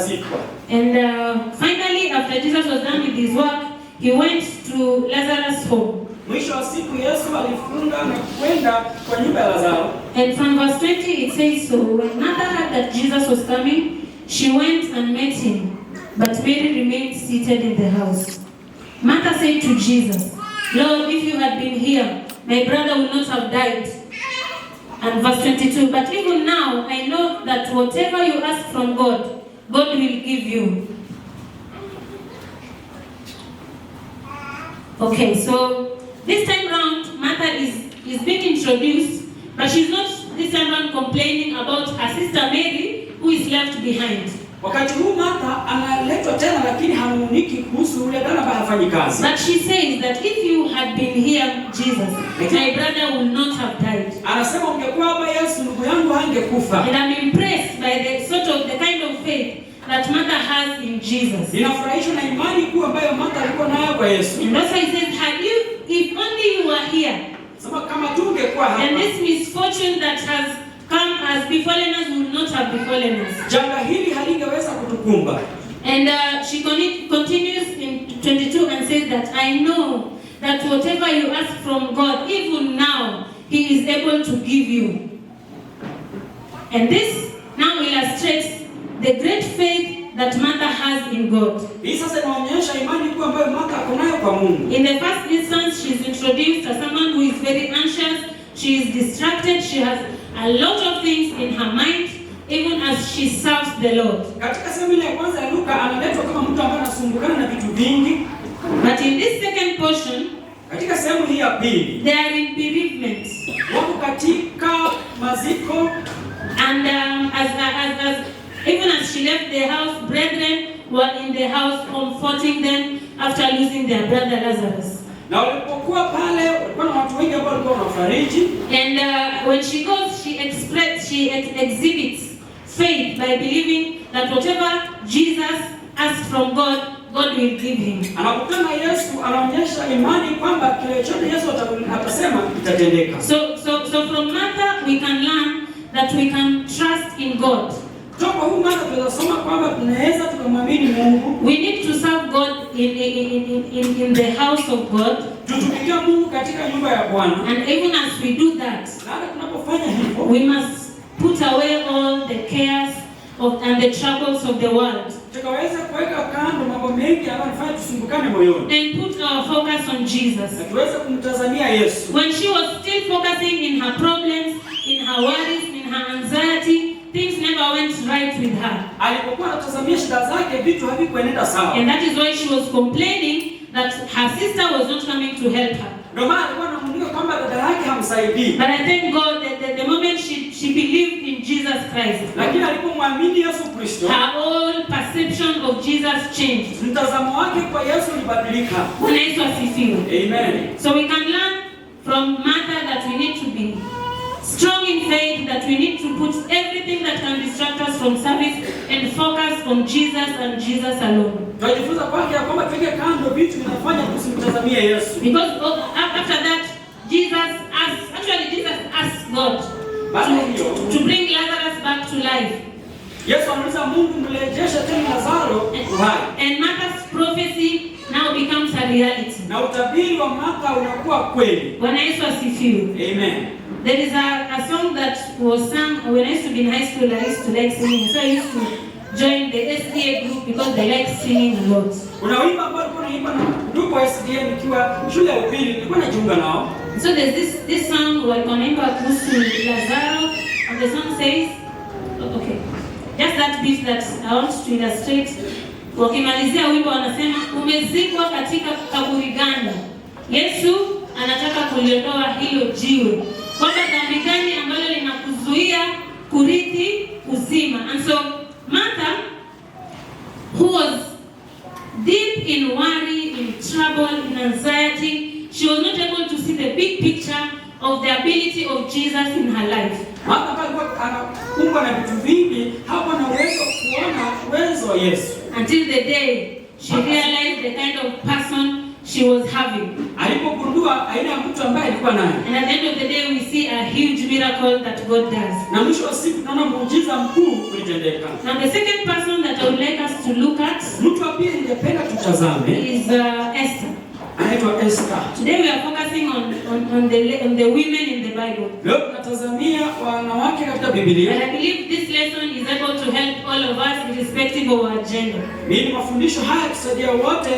atazikwa. And finally, after Jesus was done with his work, he went to Lazarus' home. Mwisho wa siku Yesu alifunga na kwenda kwa nyumba ya Lazaro. And from verse 20 it says, so when Martha heard that Jesus was coming, she went and met him, but Mary remained seated in the house. Martha said to Jesus, Lord, if you had been here, my brother would not have died. And verse 22, but even now I know that whatever you ask from God, God will give you. Okay, so this time round, Martha is being introduced, but she's not this time round complaining about her sister Mary, who is left behind. Wakati huu Martha analetwa tena, lakini hamuniki kuhusu yule dada ambaye hafanyi kazi. But she says that if you had been here, Jesus, my brother would not have died. Anasema ungekuwa hapa Yesu, ndugu yangu hangekufa. And I'm impressed by the kind of faith that Martha has in Jesus. Ninafurahishwa na imani kuu ambayo Martha alikuwa nayo kwa Yesu. And also he says, if only you were here. Sema kama tu ungekuwa hapa. And this misfortune that has come as befallen us would not have befallen us. Janga hili halingeweza kutukumba. And she continues in 22 and says that I know that whatever you ask from God, even now, He is able to give you. And this now illustrates the great faith that Martha has in God. Hii sasa inaonyesha imani kuu ambayo Martha akonayo kwa Mungu. In the first instance, she is introduced as someone who is very anxious. She is distracted. She has a lot of things in her mind, even as she serves the Lord. Katika sehemu ile ya kwanza ya Luka analetwa kama mtu ambaye anasumbukana na vitu vingi. But in this second portion, katika sehemu hii ya pili, they are in bereavement. Wako katika maziko. And even as she left the house, brethren were in the house comforting them after losing their brother Lazarus. Na walipokuwa pale walikuwa na watu wengi ambao walikuwa wanafariji. And when she goes, she exhibits faith by believing that whatever Jesus asks from God, God will give him. Anapokutana Yesu anaonyesha imani kwamba kile chote Yesu atasema kitatendeka. So from Martha we can learn that we can trust in God. Kutoka huu Martha tunasoma kwamba tunaweza tukamwamini Mungu. We need to serve God in the house of God. Tutumikie Mungu katika nyumba ya Bwana. And even as we do that, na tunapofanya hivyo, we must put away all the cares and the troubles of the world. Tukaweza kuweka kando mambo mengi yanayofanya tusumbukane moyoni. And put our focus on Jesus. Na tuweze kumtazamia Yesu. When she was still focusing in her problems, in her worries, in her anxiety, things never went right with her. Alipokuwa anatazamia shida zake, vitu havikuenda sawa. And that is why she was complaining that her sister was not coming to help her. Ndio maana alikuwa anamwambia kwamba dada yake hamsaidii. But I thank God that the moment she believed in Jesus Christ, lakini alipomwamini Yesu Kristo, her whole perception of Jesus changed. Mtazamo wake kwa Yesu ulibadilika. Bwana Yesu asifiwe. Amen. So we can learn from Martha that we need to be strong in faith, that we need to put everything that can distract us from service and focus on Jesus and Jesus alone. Tunajifunza kwake kwamba tuweke kando vitu vinafanya tusimtazamie Yesu. Because after that, Jesus asked God to bring Lazarus back to life. Yesu anauliza Mungu mrejeshe tena Lazaro uhai. And Martha's prophecy now becomes a reality. Na utabiri wa Martha unakuwa kweli. Bwana Yesu asifiwe. Amen. There is a song that was sung when I used to be in high school. I used to like singing, so I used to join the SDA group because they like singing a lot. Kuna wimbo ambao ulikuwa unaimba na group wa SDA nikiwa shule ya upili, nilikuwa najiunga nao. So there's this song walikuwa wanaimba kuhusu Lazaro, and the song says, okay, just that bit that I want to illustrate. Wakimalizia wimbo wanasema, umezikwa katika kaburi gani? Yesu anataka kuliondoa hilo jiwe. Kwamba dhambi gani ambalo linakuzuia kurithi uzima. And so Martha, who was deep in worry, in trouble, in anxiety, she was not able to see the big picture of the ability of Jesus in her life. Martha alikuwa anakumbwa na vitu vingi, hapo na uwezo kuona uwezo wa Yesu. Until the day she realized the kind of person she was having. Alipogundua aina ya mtu ambaye alikuwa naye. And at the end of the day we see a huge miracle that God does. Na mwisho wa siku tunaona muujiza mkuu ulitendeka. Now the second person that I would like us to look at, mtu wa pili ningependa tutazame, is Esther. Anaitwa Esther. Today we are focusing on the women in the Bible. Leo tunatazamia wanawake katika Biblia. And I believe this lesson is able to help all of us irrespective of our gender. Mimi mafundisho haya kusaidia wote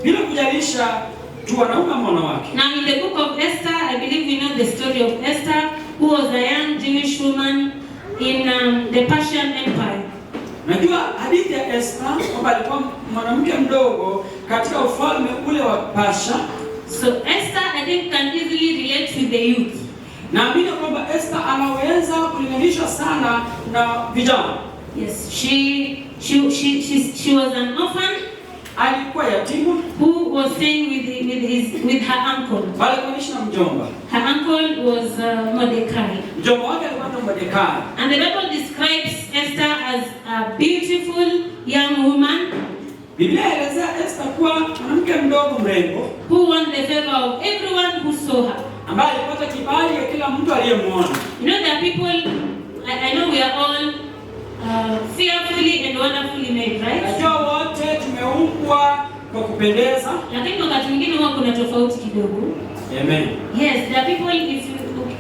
bila kujalisha tu wanaume ama wanawake. Now in the book of Esther, I believe we know the story of Esther, who was a young Jewish woman in the Persian Empire. Najua hadithi ya Esther kwamba alikuwa mwanamke mdogo katika ufalme ule wa Persia. So Esther, I think, can easily relate with the youth. Naamini kwamba Esther anaweza kulinganishwa sana na vijana. Yes, she was an orphan. Alikuwa yatima Who was staying with her uncle. Alikuwa na mjomba. Her uncle was Mordecai. Mjomba wake alikuwa Mordecai. And the Bible describes Esther as a beautiful young woman. Biblia inaelezea Esther kuwa mwanamke mdogo mrembo, who won the favor of everyone who saw her. Ambaye alipata kibali ya kila mtu aliyemuona. You know, there are people, I know we are all fearfully and wonderfully made, right? Najua wote tumeumbwa kwa kupendeza. Lakini wakati mwingine huwa kuna tofauti kidogo. Amen. Yes, there are people, if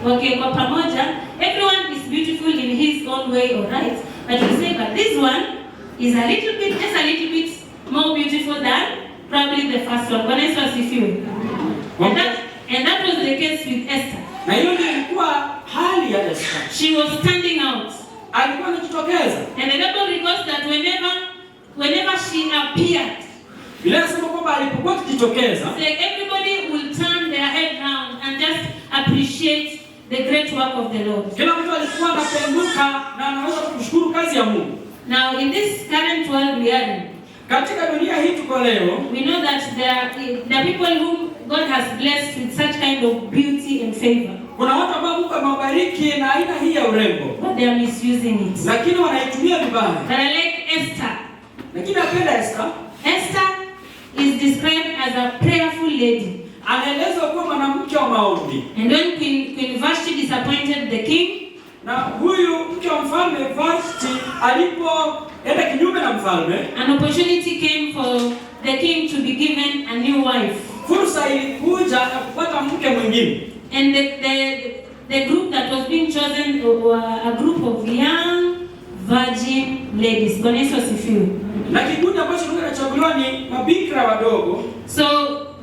wakiwa pamoja, everyone is beautiful in his own way, all right? But you say, but this one is a little bit more beautiful than probably the first one. Bwana Yesu asifiwe. And that was the case with Esther. Na hiyo ndio ilikuwa hali ya Esther. She was standing out. Alikuwa anajitokeza. And the Bible records that whenever she appeared, Biblia inasema kwamba alipokuwa akijitokeza, everybody will turn their head round and just appreciate the great work of the Lord. Kila mtu alikuwa anapenduka na anaweza kushukuru kazi ya Mungu. Now in this current world we are in, katika dunia hii tuko leo, we know that there are people whom God has blessed with such kind of beauty and favor. Kuna watu ambao Mungu amewabariki na aina hii ya urembo, but they are misusing it. Lakini wanaitumia vibaya. But I like Esther. Lakini napenda Esther. Esther is described as a prayerful lady. Anaelezwa kuwa mwanamke wa maombi. And when Queen Vashti disappointed the king, na huyu mke wa mfalme Vashti alipoenda kinyume na mfalme, an opportunity came for the king to be given a new wife. Fursa ilikuja ya kupata mke mwingine. And the group that was being chosen were a group of young virgin ladies. Bwana Yesu asifiwe. Na kikundi ambacho kinachaguliwa ni mabikira wadogo. So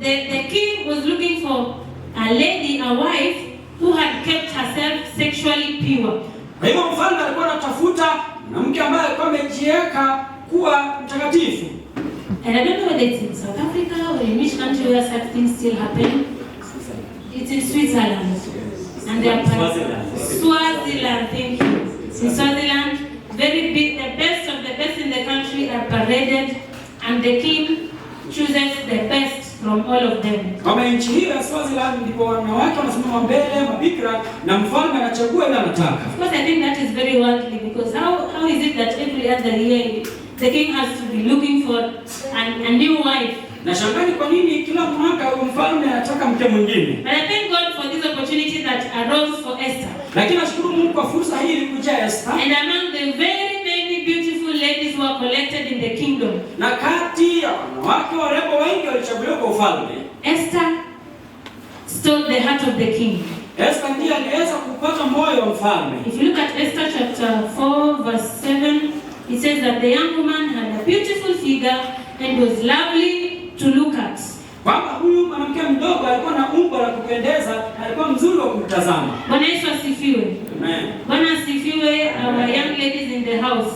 the king was looking for a lady, a wife who had kept herself sexually pure. Kwa hivyo mfalme alikuwa anatafuta mwanamke ambaye alikuwa amejiweka kuwa mtakatifu. And I don't know whether it's in South Africa or in which country where such things still happen. It's in Switzerland. And they are Swaziland, thank you. In Swaziland, very big, the best of the best in the country are paraded, and the king chooses the best from all of them. Kama nchi hiyo ya Swaziland ndipo wanawake wanasimama mbele mabikira na mfalme anachagua ile anataka. Of course, I think that is very worldly, because how is it that every other year the king has to be looking for a new wife? Na shangani kwa nini kila mwaka mfalme anataka mke mwingine? But I thank God for this opportunity that arose for Esther. Lakini nashukuru Mungu kwa fursa hii ilikuja Esther. And among the very many beautiful ladies who are collected in the kingdom, na kati ya wanawake warembo wengi walichaguliwa kwa ufalme, Esther stole the heart of the king. Esther ndiye aliweza kupata moyo wa mfalme. If you look at Esther chapter 4 verse 7, it says that the young woman had a beautiful figure and was lovely to look at. Kwamba huyu mwanamke mdogo alikuwa na umbo la kupendeza, alikuwa mzuri wa kumtazama. Bwana Yesu asifiwe. Amen. Bwana asifiwe. Our young ladies in the house,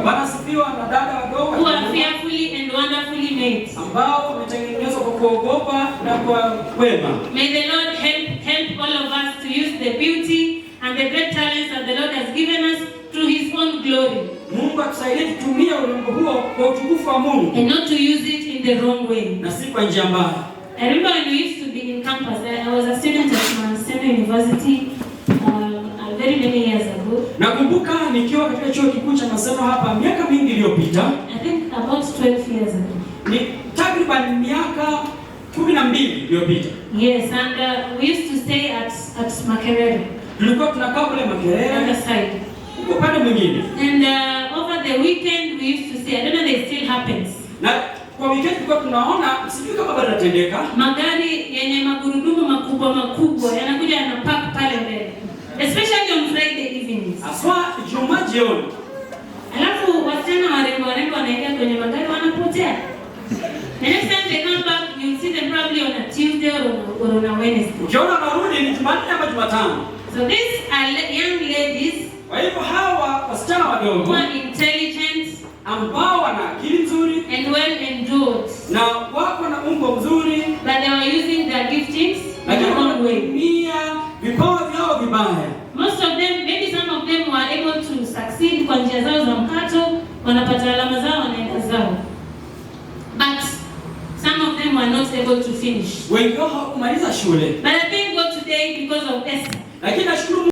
Bwana asifiwe, na dada wadogo who are fearfully and wonderfully made, ambao wametengenezwa kwa kuogopa na kwa wema. May the Lord help all of us to use the beauty and the great talents that the Lord has given us to his own glory. Mungu atusaidie kutumia urembo huo kwa utukufu wa Mungu, and not to use it in the wrong way. Na si kwa njia mbaya. I remember when we used to be in campus. I was a student at Atieno University very many years ago. Nakumbuka nikiwa katika chuo kikuu cha Maseno hapa miaka mingi iliyopita. I think about 12 years ago. Ni takriban miaka 12 iliyopita. Yes, and we used to stay at Makerere. Tulikuwa tunakaa kule Makerere On the side. Upande mwingine. And over the weekend we used to see, I don't know if it still happens. Na kwa weekend tulikuwa tunaona, sijui kama bado inatendeka, magari yenye magurudumu makubwa yanakuja yanapark pale mbele. Especially on Friday evenings. Aswa Ijumaa jioni. Alafu wasichana warembo wanaingia kwenye magari wanapotea. The next time they come back, you see them probably on a Tuesday or on a Wednesday. Ukiona wanarudi ni Jumanne ama Jumatano. So these are young ladies. Kwa hivyo hawa wasichana wadogo, who are intelligent, ambao wana akili nzuri and well endowed, na wako na umbo mzuri, but they were using their giftings in the wrong way. Vipawa vyao vibaya. Most of them, maybe some of them were able to succeed kwa njia zao za mkato, wanapata alama zao, wanaenda zao. But some of them were not able to finish. Wengi wao hawakumaliza shule. But I thank God today because of Esther. Lakini nashukuru